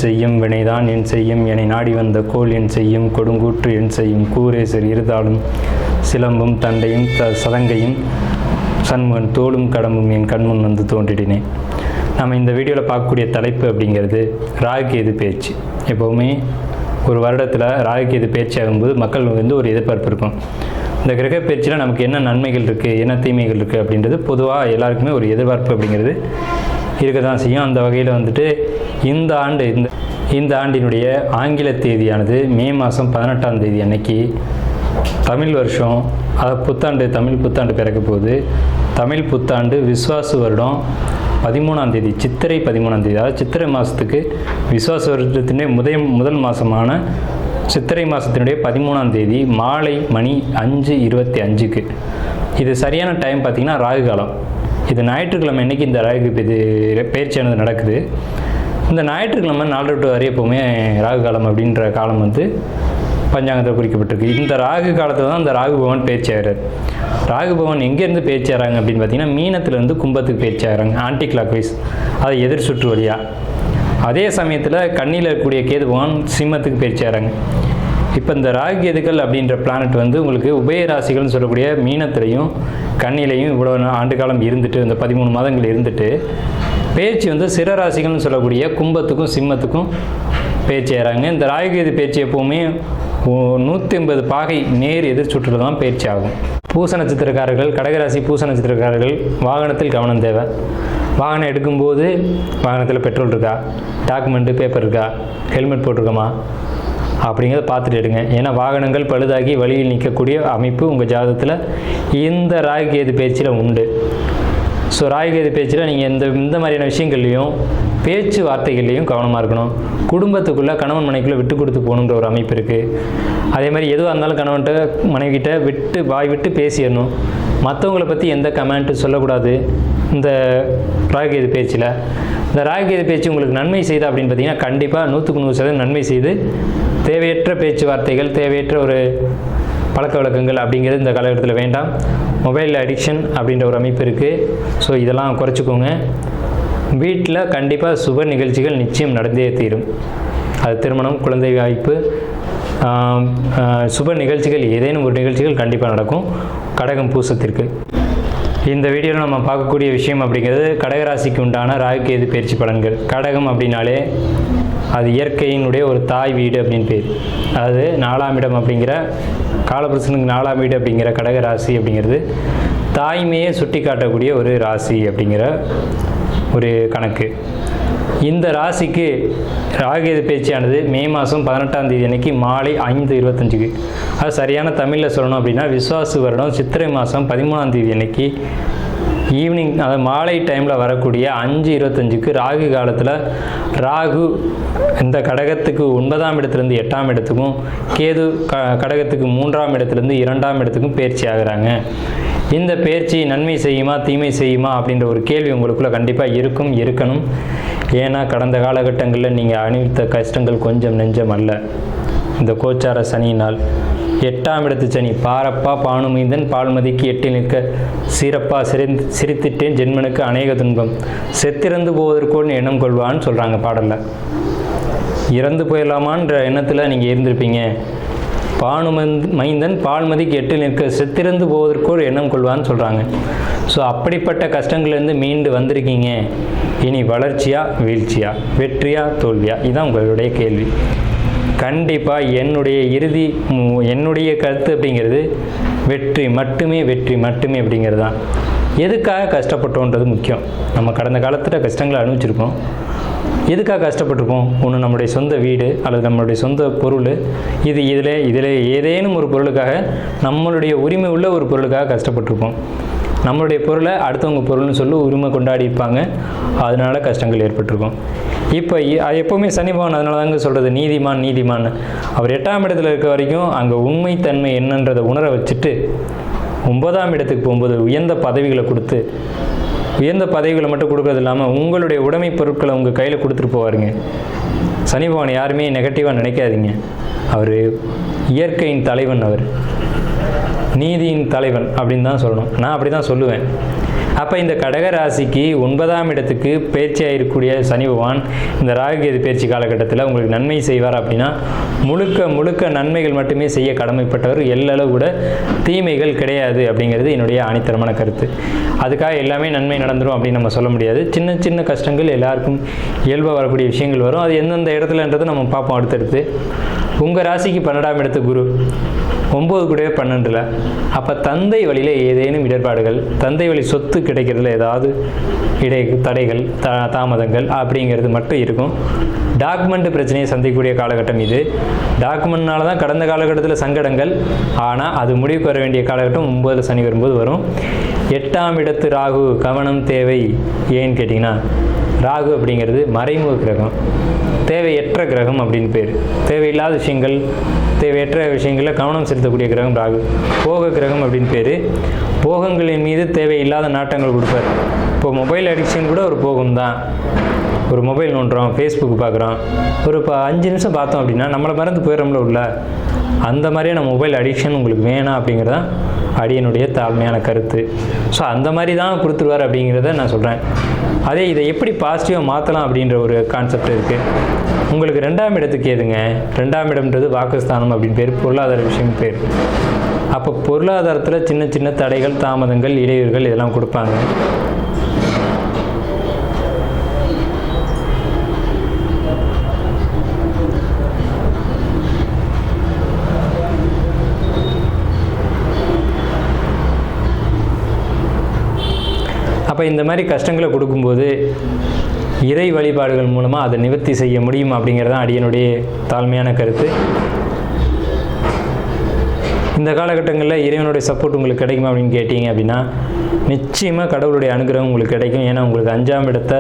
செய்யும் வினைதான் என் செய்யும் என்னை நாடி வந்த கோல் என் செய்யும் கொடுங்கூற்று என் செய்யும் கூரேசர் இருதாலும் சிலம்பும் தண்டையும் சதங்கையும் சண்முகன் தோளும் கடம்பும் என் கண்முன் வந்து தோன்றிடினேன். நம்ம இந்த வீடியோவில் பார்க்கக்கூடிய தலைப்பு அப்படிங்கிறது ராகுகேது பயிற்சி. எப்போவுமே ஒரு வருடத்தில் ராகுகேது பயிற்சி ஆகும்போது மக்கள் ஒரு எதிர்பார்ப்பு இருக்கும். இந்த கிரக பயிற்சியில் நமக்கு என்ன நன்மைகள் இருக்குது, என்ன தீமைகள் இருக்குது அப்படின்றது பொதுவாக எல்லாருக்குமே ஒரு எதிர்பார்ப்பு அப்படிங்கிறது இருக்க தான் செய்யும். அந்த வகையில் இந்த ஆண்டினுடைய ஆங்கில தேதியானது மே மாதம் 18ஆம் தேதி அன்னைக்கு தமிழ் வருஷம், அதாவது தமிழ் புத்தாண்டு பிறக்க போகுது. தமிழ் புத்தாண்டு விஸ்வாசு வருடம் 13ஆம் தேதி, சித்திரை 13ஆம் தேதி, அதாவது சித்திரை மாதத்துக்கு விஸ்வாச வருடத்தினுடைய முதல் மாதமான சித்திரை மாதத்தினுடைய 13ஆம் தேதி மாலை மணி 5:25க்கு. இது சரியான டைம் பார்த்திங்கன்னா ராகு காலம். இது ஞாயிற்றுக்கிழமை அன்றைக்கி இந்த ராகு பயிற்சியானது நடக்குது. இந்த ஞாயிற்றுக்கிழமை 4 to 6 எப்போவுமே ராகு காலம் அப்படின்ற காலம் பஞ்சாங்கத்தில் குறிக்கப்பட்டிருக்கு. இந்த ராகு காலத்தில் தான் இந்த ராகு பகவான் பயிற்சி ஆகிறார். ராகு பகவான் எங்கேருந்து பயிற்சி ஆகிறாங்க அப்படின்னு பார்த்தீங்கன்னா மீனத்திலேருந்து கும்பத்துக்கு பயிற்சி ஆகிறாங்க, ஆன்டி கிளாக் வைஸ், அதை எதிர் சுற்று வழியாக. அதே சமயத்தில் கண்ணியில் இருக்கக்கூடிய கேது பகவான் சிம்மத்துக்கு பயிற்சி ஆகிறாங்க. இப்போ இந்த ராகு கேதுக்கள் அப்படின்ற பிளானட் உங்களுக்கு உபய ராசிகள்னு சொல்லக்கூடிய மீனத்திலையும் கண்ணிலையும் இவ்வளோ ஆண்டு காலம் இருந்துட்டு, இந்த 13 மாதங்கள் இருந்துட்டு பயிற்சி சிற ராசிகள்னு சொல்லக்கூடிய கும்பத்துக்கும் சிம்மத்துக்கும் பயிற்சி ஆகிறாங்க. இந்த ராகுகேது பயிற்சி எப்போவுமே 180 பாகை நேர் எதிர் சுற்றில் தான் பயிற்சி ஆகும். பூச நட்சத்திரக்காரர்கள், கடகராசி பூச நட்சத்திரக்காரர்கள் வாகனத்தில் கவனம் தேவை. வாகனம் எடுக்கும்போது வாகனத்தில் பெட்ரோல் இருக்கா, டாக்குமெண்ட்டு பேப்பர் இருக்கா, ஹெல்மெட் போட்டிருக்கோமா அப்படிங்கிறத பார்த்துட்டு எடுங்க. ஏன்னா வாகனங்கள் பழுதாகி வழியில் நிற்கக்கூடிய அமைப்பு உங்கள் ஜாதகத்தில் இந்த ராகுகேது பயிற்சியில் உண்டு. ஸோ ராகுகேது பயிற்சியில் நீங்கள் இந்த மாதிரியான விஷயங்கள்லையும் பேச்சு வார்த்தைகள்லையும் கவனமாக இருக்கணும். குடும்பத்துக்குள்ளே கணவன் மனைவிக்குள்ளே விட்டு கொடுத்து போகணுன்ற ஒரு அமைப்பு இருக்குது. அதே மாதிரி எதுவாக இருந்தாலும் கணவன்கிட்ட மனைவிக்கிட்ட வாய் விட்டு பேசிடணும். மற்றவங்களை பற்றி எந்த கமெண்ட்டு சொல்லக்கூடாது. இந்த ராகுகேது பயிற்சியில் இந்த ராகுகேது பயிற்சி உங்களுக்கு நன்மை செய்தா அப்படின்னு பார்த்தீங்கன்னா கண்டிப்பாக 100% நன்மை செய்து தேவையற்ற பேச்சுவார்த்தைகள், தேவையற்ற ஒரு பழக்க வழக்கங்கள் அப்படிங்கிறது இந்த காலகட்டத்தில் வேண்டாம். மொபைல் அடிக்ஷன் அப்படின்ற ஒரு அமைப்பு இருக்குது. ஸோ இதெல்லாம் குறைச்சிக்கோங்க. வீட்டில் கண்டிப்பாக சுப நிகழ்ச்சிகள் நிச்சயம் நடந்தே தீரும். அது திருமணம், குழந்தை வாய்ப்பு, சுப நிகழ்ச்சிகள், ஏதேனும் ஒரு நிகழ்ச்சிகள் கண்டிப்பாக நடக்கும் கடகம் பூசத்திற்கு. இந்த வீடியோவில் நம்ம பார்க்கக்கூடிய விஷயம் அப்படிங்கிறது கடகராசிக்கு உண்டான ராகுகேது பயிற்சி பலன்கள். கடகம் அப்படின்னாலே அது இயற்கையினுடைய ஒரு தாய் வீடு அப்படின்னு பேர். அதாவது 4ஆம் இடம் அப்படிங்கிற காலபுருஷனுக்கு 4ஆம் வீடு அப்படிங்கிற கடகராசி அப்படிங்கிறது தாய்மையை சுட்டி காட்டக்கூடிய ஒரு ராசி அப்படிங்கிற ஒரு கணக்கு. இந்த ராசிக்கு ராகுகேது பயிற்சியானது மே மாதம் 18ஆம் தேதி அன்னைக்கு மாலை 5:25க்கு. அது சரியான தமிழில் சொல்லணும் அப்படின்னா விஸ்வாசு வருடம் சித்திரை மாதம் 13ஆம் தேதி அன்னைக்கு ஈவினிங், அதாவது மாலை டைமில் வரக்கூடிய 5:25க்கு ராகு காலத்தில் ராகு இந்த கடகத்துக்கு 9ஆம் இடத்துலேருந்து 8ஆம் இடத்துக்கும், கேது கடகத்துக்கு 3ஆம் இடத்துலேருந்து 2ஆம் இடத்துக்கும் பயிற்சி ஆகிறாங்க. இந்த பயிற்சி நன்மை செய்யுமா தீமை செய்யுமா அப்படின்ற ஒரு கேள்வி உங்களுக்குள்ள கண்டிப்பாக இருக்கணும். ஏன்னா கடந்த காலகட்டங்களில் நீங்கள் அனுபவித்த கஷ்டங்கள் கொஞ்சம் நெஞ்சம் அல்ல. இந்த கோச்சார சனியினால் 8ஆம் இடத்து சனி பாரப்பா பானுமைந்தன் பால்மதிக்கு 8 நிற்க சிறப்பா சிரித்திட்டேன் ஜென்மனுக்கு அநேக துன்பம் செத்திறந்து போவதற்கோன்னு எண்ணம் கொள்வான்னு சொல்கிறாங்க பாடலில். இறந்து போயிடலாமான்ற எண்ணத்தில் நீங்கள் இருந்திருப்பீங்க. மைந்தன் பால்மதிக்கு 8 நிற்க செத்திறந்து போவதற்கு ஒரு எண்ணம் கொள்வான்னு சொல்கிறாங்க. ஸோ அப்படிப்பட்ட கஷ்டங்கள்லேருந்து மீண்டு வந்திருக்கீங்க. இனி வளர்ச்சியா வீழ்ச்சியா, வெற்றியா தோல்வியா, இதுதான் உங்களுடைய கேள்வி. கண்டிப்பாக என்னுடைய கருத்து அப்படிங்கிறது வெற்றி மட்டுமே அப்படிங்கிறது தான். எதுக்காக கஷ்டப்பட்டோன்றது முக்கியம். நம்ம கடந்த காலத்தில் கஷ்டங்களை அனுபவிச்சிருக்கோம். எதுக்காக கஷ்டப்பட்டிருப்போம்? ஒன்று நம்மளுடைய சொந்த வீடு அல்லது நம்மளுடைய சொந்த பொருள், இதில் ஏதேனும் ஒரு பொருளுக்காக, நம்மளுடைய உரிமை உள்ள ஒரு பொருளுக்காக கஷ்டப்பட்டிருப்போம். நம்மளுடைய பொருளை அடுத்தவங்க பொருள்னு சொல்லி உரிமை கொண்டாடி இருப்பாங்க. அதனால கஷ்டங்கள் ஏற்பட்டிருக்கும். இப்போ எப்போவுமே சனி பகவான் அதனால தாங்க சொல்கிறது நீதிமான். அவர் 8ஆம் இடத்துல இருக்க வரைக்கும் அங்கே உண்மைத்தன்மை என்னன்றதை உணர வச்சுட்டு 9ஆம் இடத்துக்கு போகும்போது உயர்ந்த பதவிகளை கொடுத்து, உயர்ந்த பதவிகளை மட்டும் கொடுக்கறது இல்லாமல் உங்களுடைய உடைமை பொருட்களை உங்கள் கையில் கொடுத்துட்டு போவாருங்க. சனி பகவான் யாருமே நெகட்டிவாக நினைக்காதீங்க. அவர் இயற்கையின் தலைவன், அவர் நீதியின் தலைவன் அப்படின்னு தான் சொல்லணும். நான் அப்படி தான் சொல்லுவேன். அப்போ இந்த கடக ராசிக்கு 9ஆம் இடத்துக்கு பயிற்சியாக இருக்கக்கூடிய சனி பகவான் இந்த ராகுகேது பயிற்சி காலகட்டத்தில் உங்களுக்கு நன்மை செய்வார் அப்படின்னா முழுக்க நன்மைகள் மட்டுமே செய்ய கடமைப்பட்டவர், எல்லளவு கூட தீமைகள் கிடையாது அப்படிங்கிறது என்னுடைய ஆணித்தரமான கருத்து. அதுக்காக எல்லாமே நன்மை நடந்துடும் அப்படின்னு நம்ம சொல்ல முடியாது. சின்ன சின்ன கஷ்டங்கள் எல்லாருக்கும் இயல்பாக வரக்கூடிய விஷயங்கள் வரும். அது எந்தெந்த இடத்துலன்றதை நம்ம பார்ப்போம் அடுத்தடுத்து. உங்கள் ராசிக்கு 12ஆம் இடத்து குரு 9 கூடவே 12ல். அப்போ தந்தை வழியில் ஏதேனும் இடர்பாடுகள், தந்தை வழி சொத்து கிடைக்கிறதுல ஏதாவது தடைகள் தாமதங்கள் அப்படிங்கிறது மட்டும் இருக்கும். டாக்குமெண்ட் பிரச்சனையை சந்திக்கக்கூடிய காலகட்டம் இது. டாக்குமெண்ட்னால தான் கடந்த காலகட்டத்தில் சங்கடங்கள், ஆனால் அது முடிவுக்கு வர வேண்டிய காலகட்டம் 9 சனி வரும்போது வரும். 8ஆம் இடத்து ராகு கவனம் தேவை. ஏன்னு கேட்டிங்கன்னா ராகு அப்படிங்கிறது மறைமுக கிரகம், தேவையற்ற கிரகம் அப்படின்னு பேர். தேவையில்லாத விஷயங்கள், தேவையற்ற விஷயங்களில் கவனம் செலுத்தக்கூடிய கிரகம் ராகு. போக கிரகம் அப்படின்னு பேர். போகங்களின் மீது தேவையில்லாத நாட்டங்கள் கொடுப்பார். இப்போ மொபைல் அடிக்ஷன் கூட ஒரு போகம் தான். ஒரு மொபைல் நோண்டுறோம், ஃபேஸ்புக் பார்க்குறோம், ஒரு 5 நிமிஷம் பார்த்தோம் அப்படின்னா நம்மளை மறந்து போயிடுறோம்ல உள்ள. அந்த மாதிரியான மொபைல் அடிக்ஷன் உங்களுக்கு வேணாம் அப்படிங்கிறதான் அடியனுடைய தாழ்மையான கருத்து. ஸோ அந்த மாதிரி தான் கொடுத்துருவார் அப்படிங்கிறத நான் சொல்கிறேன். அதே இதை எப்படி பாசிட்டிவாக மாற்றலாம் அப்படின்ற ஒரு கான்செப்ட் இருக்குது. உங்களுக்கு 2ஆம் இடத்துக்கு ஏதுங்க, 2ஆம் இடம்ன்றது வாக்குஸ்தானம் அப்படின்னு பேர், பொருளாதார விஷயம் பேர். அப்போ பொருளாதாரத்தில் சின்ன சின்ன தடைகள், தாமதங்கள், இடையூறுகள் இதெல்லாம் கொடுப்பாங்க. அப்போ இந்த மாதிரி கஷ்டங்களை கொடுக்கும்போது இறை வழிபாடுகள் மூலமாக அதை நிவர்த்தி செய்ய முடியும் அப்படிங்கிறது தான் அடியனுடைய தாழ்மையான கருத்து. இந்த காலகட்டங்களில் இறைவனுடைய சப்போர்ட் உங்களுக்கு கிடைக்குமா அப்படின்னு கேட்டிங்க அப்படின்னா நிச்சயமாக கடவுளுடைய அனுகிரகம் உங்களுக்கு கிடைக்கும். ஏன்னா உங்களுக்கு 5ஆம் இடத்தை,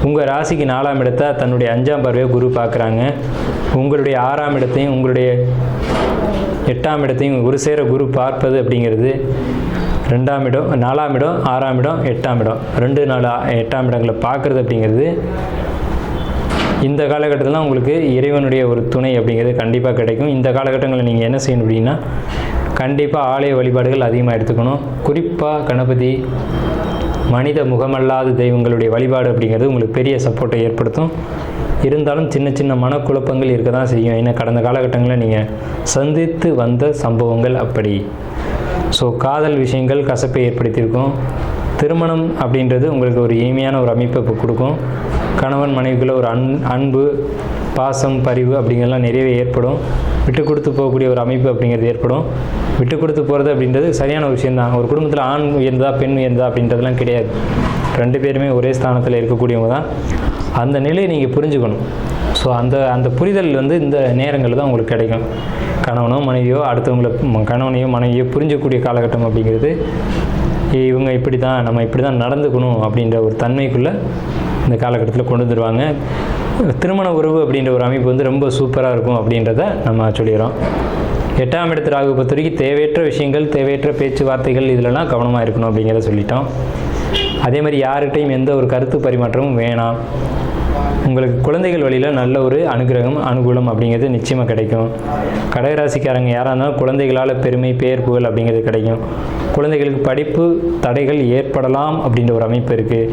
உங்கள் ராசிக்கு 4ஆம் இடத்தை தன்னுடைய 5ஆம் பார்வையை குரு பார்க்குறாங்க. உங்களுடைய 6ஆம் இடத்தையும் உங்களுடைய 8ஆம் இடத்தையும் ஒரு சேர குரு பார்ப்பது அப்படிங்கிறது 2ஆம் இடம், 4ஆம் இடம், 6ஆம் இடம், 8ஆம் இடம், 2, 4, 8ஆம் இடங்களை பார்க்குறது அப்படிங்கிறது இந்த காலகட்டத்தில் உங்களுக்கு இறைவனுடைய ஒரு துணை அப்படிங்கிறது கண்டிப்பாக கிடைக்கும். இந்த காலகட்டங்களில் நீங்கள் என்ன செய்யணும் அப்படின்னா கண்டிப்பாக ஆலய வழிபாடுகள் அதிகமாக எடுத்துக்கணும். குறிப்பாக கணபதி, மனித முகமல்லாத தெய்வங்களுடைய வழிபாடு அப்படிங்கிறது உங்களுக்கு பெரிய சப்போர்ட்டை ஏற்படுத்தும். இருந்தாலும் சின்ன சின்ன மனக்குழப்பங்கள் இருக்க தான் செய்யும். ஏன்னா கடந்த காலகட்டங்களில் நீங்கள் சந்தித்து வந்த சம்பவங்கள் அப்படி. ஸோ காதல் விஷயங்கள் கசப்பை ஏற்படுத்தியிருக்கும். திருமணம் அப்படின்றது உங்களுக்கு ஒரு இனிமையான ஒரு அமைப்பை இப்போ கொடுக்கும். கணவன் மனைவிக்குள்ள ஒரு அன்பு, பாசம், பரிவு அப்படிங்கிறதுலாம் நிறையவே ஏற்படும். விட்டு கொடுத்து போகக்கூடிய ஒரு அமைப்பு அப்படிங்கிறது ஏற்படும். விட்டு கொடுத்து போகிறது அப்படின்றது சரியான ஒரு விஷயந்தான். ஒரு குடும்பத்தில் ஆண் உயர்ந்தா பெண் உயர்ந்தா அப்படின்றதுலாம் கிடையாது. 2 பேருமே ஒரே ஸ்தானத்தில் இருக்கக்கூடியவங்க தான். அந்த நிலையை நீங்கள் புரிஞ்சுக்கணும். ஸோ அந்த புரிதல் இந்த நேரங்களில் தான் உங்களுக்கு கிடைக்கும். கணவனோ மனைவியோ அடுத்தவங்களை கணவனையோ மனைவியோ புரிஞ்சக்கூடிய காலகட்டம் அப்படிங்கிறது இவங்க இப்படி தான், நம்ம இப்படி தான் நடந்துக்கணும் அப்படின்ற ஒரு தன்மைக்குள்ளே இந்த காலகட்டத்தில் கொண்டு வந்துடுவாங்க. திருமண உறவு அப்படின்ற ஒரு அமைப்பு ரொம்ப சூப்பராக இருக்கும் அப்படின்றத நம்ம சொல்லிடுறோம். 8ஆம் இடத்து ராகு பொறுத்த வரைக்கும் தேவையற்ற விஷயங்கள், தேவையற்ற பேச்சுவார்த்தைகள் இதிலலாம் கவனமாக இருக்கணும் அப்படிங்கிறத சொல்லிட்டோம். அதே மாதிரி யார்கிட்டையும் எந்த ஒரு கருத்து பரிமாற்றமும் வேணாம். உங்களுக்கு குழந்தைகள் வழியில் நல்ல ஒரு அனுகிரகம், அனுகூலம் அப்படிங்கிறது நிச்சயமாக கிடைக்கும். கடகராசிக்காரங்க யாராக இருந்தாலும் குழந்தைகளால் பெருமை, பேர், புகழ் அப்படிங்கிறது கிடைக்கும். குழந்தைகளுக்கு படிப்பு தடைகள் ஏற்படலாம் அப்படின்ற ஒரு அமைப்பு இருக்குது.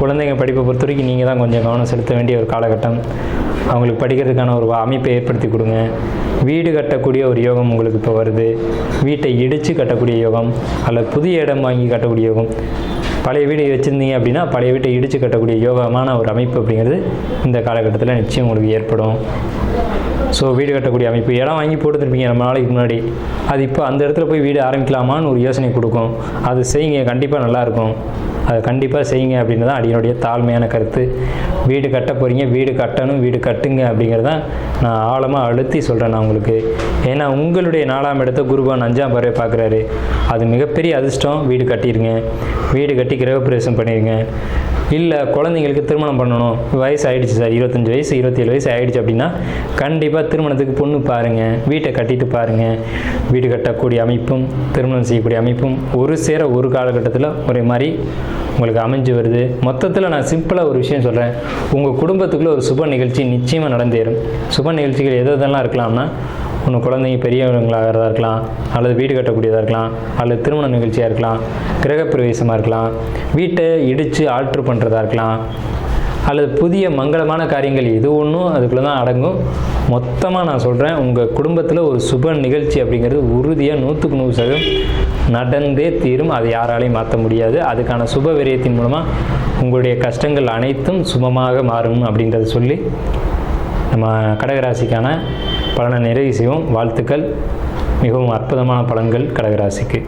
குழந்தைங்க படிப்பை பொறுத்த வரைக்கும் நீங்கள் தான் கொஞ்சம் கவனம் செலுத்த வேண்டிய ஒரு காலகட்டம். அவங்களுக்கு படிக்கிறதுக்கான ஒரு அமைப்பை ஏற்படுத்தி கொடுங்க. வீடு கட்டக்கூடிய ஒரு யோகம் உங்களுக்கு இப்போ வருது. வீட்டை இடித்து கட்டக்கூடிய யோகம், அல்லது புதிய இடம் வாங்கி கட்டக்கூடிய யோகம். பழைய வீடு வச்சுருந்தீங்க அப்படின்னா பழைய வீட்டை இடித்து கட்டக்கூடிய யோகமான ஒரு அமைப்பு அப்படிங்கிறது இந்த காலகட்டத்தில் நிச்சயம் உங்களுக்கு ஏற்படும். ஸோ வீடு கட்டக்கூடிய அமைப்பு, இடம் வாங்கி போட்டுருப்பீங்க நம்ம நாளைக்கு முன்னாடி, அது இப்போ அந்த இடத்துல போய் வீடு ஆரம்பிக்கலாமான்னு ஒரு யோசனை கொடுக்கும். அது செய்யுங்க, கண்டிப்பாக நல்லாயிருக்கும். அதை கண்டிப்பாக செய்யுங்க அப்படின்னு தான் அடியனுடைய தாழ்மையான கருத்து. வீடு கட்ட போகிறீங்க, வீடு கட்டணும், வீடு கட்டுங்க அப்படிங்கிறதான் நான் ஆழமாக அழுத்தி சொல்கிறேன் நான் உங்களுக்கு. ஏன்னா உங்களுடைய 4ஆம் இடத்தை குருவான் 5ஆம் பார்வை பார்க்குறாரு. அது மிகப்பெரிய அதிர்ஷ்டம். வீடு கட்டிடுங்க, வீடு கட்டி கிரகப்பிரவேசம் பண்ணிடுங்க. இல்லை குழந்தைங்களுக்கு திருமணம் பண்ணணும், வயசு ஆகிடுச்சு சார், 25 வயசு 27 வயசு ஆகிடுச்சு அப்படின்னா கண்டிப்பாக திருமணத்துக்கு பொண்ணு பாருங்கள், வீட்டை கட்டிட்டு பாருங்கள். வீடு கட்டக்கூடிய அமைப்பும் திருமணம் செய்யக்கூடிய அமைப்பும் ஒரு சேர ஒரு காலகட்டத்தில் ஒரே மாதிரி உங்களுக்கு அமைஞ்சு வருது. மொத்தத்தில் நான் சிம்பிளாக ஒரு விஷயம் சொல்கிறேன். உங்கள் குடும்பத்துக்குள்ளே ஒரு சுப நிகழ்ச்சி நிச்சயமாக நடந்தேறும். சுப நிகழ்ச்சிகள் எதெல்லாம் இருக்கலாம்னா ஒன்று குழந்தைங்க பெரியவங்களாகிறதா இருக்கலாம், அல்லது வீடு கட்டக்கூடியதாக இருக்கலாம், அல்லது திருமண நிகழ்ச்சியாக இருக்கலாம், கிரகப்பிரவேசமாக இருக்கலாம், வீட்டை இடித்து ஆல்ட்ரு பண்ணுறதா இருக்கலாம், அல்லது புதிய மங்களமான காரியங்கள் இது ஒன்றும் அதுக்குள்ளே தான் அடங்கும். மொத்தமாக நான் சொல்கிறேன், உங்கள் குடும்பத்தில் ஒரு சுப நிகழ்ச்சி அப்படிங்கிறது உறுதியாக 100% நடந்தே தீரும். அதை யாராலையும் மாற்ற முடியாது. அதுக்கான சுப விரயத்தின் மூலமாக உங்களுடைய கஷ்டங்கள் அனைத்தும் சுபமாக மாறும் அப்படின்றத சொல்லி நம்ம கடகராசிக்கான பலனை நிறைவு செய்வோம். வாழ்த்துக்கள். மிகவும் அற்புதமான பலன்கள் கடகராசிக்கு.